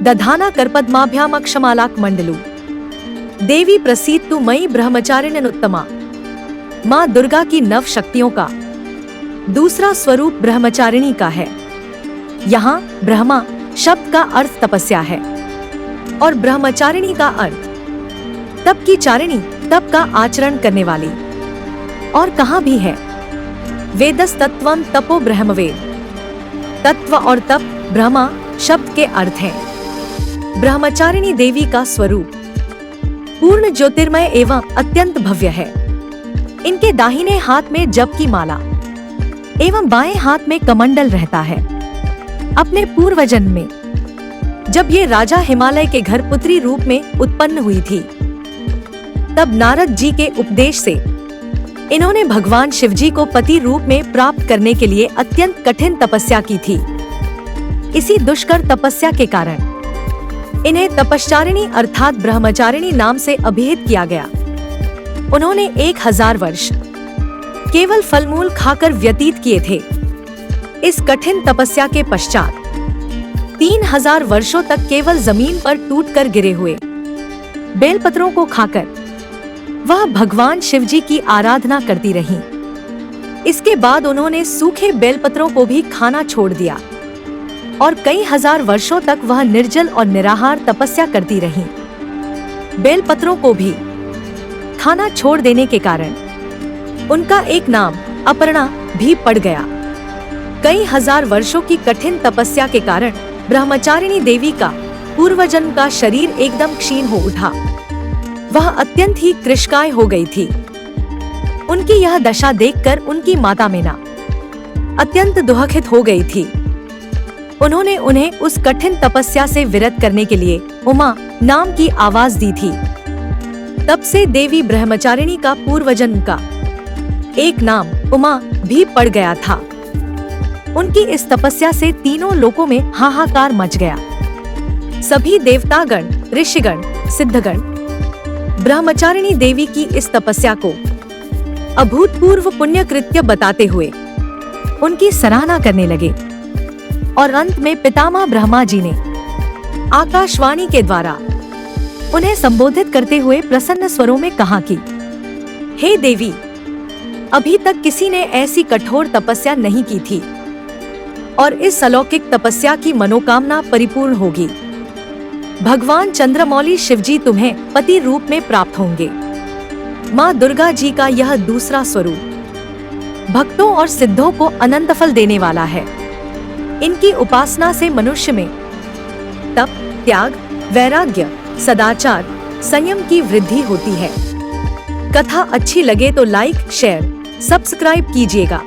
दधाना करपद्माभ्याम अक्षमालाक मंडलू। देवी प्रसीदतु मयि ब्रह्मचारिण्यनुत्तमा। माँ दुर्गा की नव शक्तियों का दूसरा स्वरूप ब्रह्मचारिणी का है। यहाँ ब्रह्मा शब्द का अर्थ तपस्या है और ब्रह्मचारिणी का अर्थ तप की चारिणी, तप का आचरण करने वाली। और कहाँ भी है वेदस्तत्वम तपो ब्रह्मवेद। तत्व और तप ब्रह्मा शब्द के अर्थ हैं। ब्रह्मचारिणी देवी का स्वरूप पूर्ण ज्योतिर्मय एवं अत्यंत भव्य है। इनके दाहिने हाथ में जप की माला एवं बाएं हाथ में कमंडल रहता है। अपने पूर्व जन्म में जब ये राजा हिमालय के घर पुत्री रूप में उत्पन्न हुई थी, तब नारद जी के उपदेश से इन्होंने भगवान शिवजी को पति रूप में प्राप्त करने के लिए अत्यंत कठिन तपस्या की थी। इसी दुष्कर तपस्या के कारण इन्हें तपश्चारिणी अर्थात ब्रह्मचारिणी नाम से अभिहित किया गया। उन्होंने 1000 वर्ष केवल फलमूल खाकर व्यतीत किए थे। इस कठिन तपस्या के पश्चात 3000 वर्षों तक केवल जमीन पर टूटकर गिरे हुए बेलपत्रों को खाकर वह भगवान शिवजी की आराधना करती रहीं। इसके बाद उन्होंने सूखे बेलपत्रों को भी खाना छोड़ दिया और कई हजार वर्षों तक वह निर्जल और निराहार तपस्या करती रहीं। बेलपत्रों को भी खाना छोड़ देने के कारण उनका एक नाम अपर्णा भी पड़ गया। कई हजार वर्षों की कठिन तपस्या के कारण ब्रह्मचारिणी देवी का पूर्वजन्म का शरीर एकदम क्षीण हो उठा। वह अत्यंत ही कृशकाय हो गई थी। उनकी यह दशा देखकर उनकी माता मीना अत्यंत दुखित हो गई थी। उन्होंने उन्हें उस कठिन तपस्या से विरत करने के लिए उमा नाम की आवाज दी थी। तब से देवी ब्रह्मचारिणी का पूर्वजन्म का एक नाम उमा भी पड़ गया था। उनकी इस तपस्या से तीनों लोकों में हाहाकार मच गया। सभी देवतागण, ऋषिगण, सिद्धगण ब्रह्मचारिणी देवी की इस तपस्या को अभूतपूर्व पुण्य कृत्य बताते हुए उनकी सराहना करने लगे। और अंत में पितामह ब्रह्मा जी ने आकाशवाणी के द्वारा उन्हें संबोधित करते हुए प्रसन्न स्वरों में कहा कि हे देवी, अभी तक किसी ने ऐसी कठोर तपस्या नहीं की थी और इस अलौकिक तपस्या की मनोकामना परिपूर्ण होगी। भगवान चंद्रमौली शिवजी तुम्हें पति रूप में प्राप्त होंगे। माँ दुर्गा जी का यह दूसरा स्वरूप भक्तों और सिद्धों को अनंत फल देने वाला है। इनकी उपासना से मनुष्य में तप, त्याग, वैराग्य, सदाचार, संयम की वृद्धि होती है। कथा अच्छी लगे तो लाइक, शेयर, सब्सक्राइब कीजिएगा।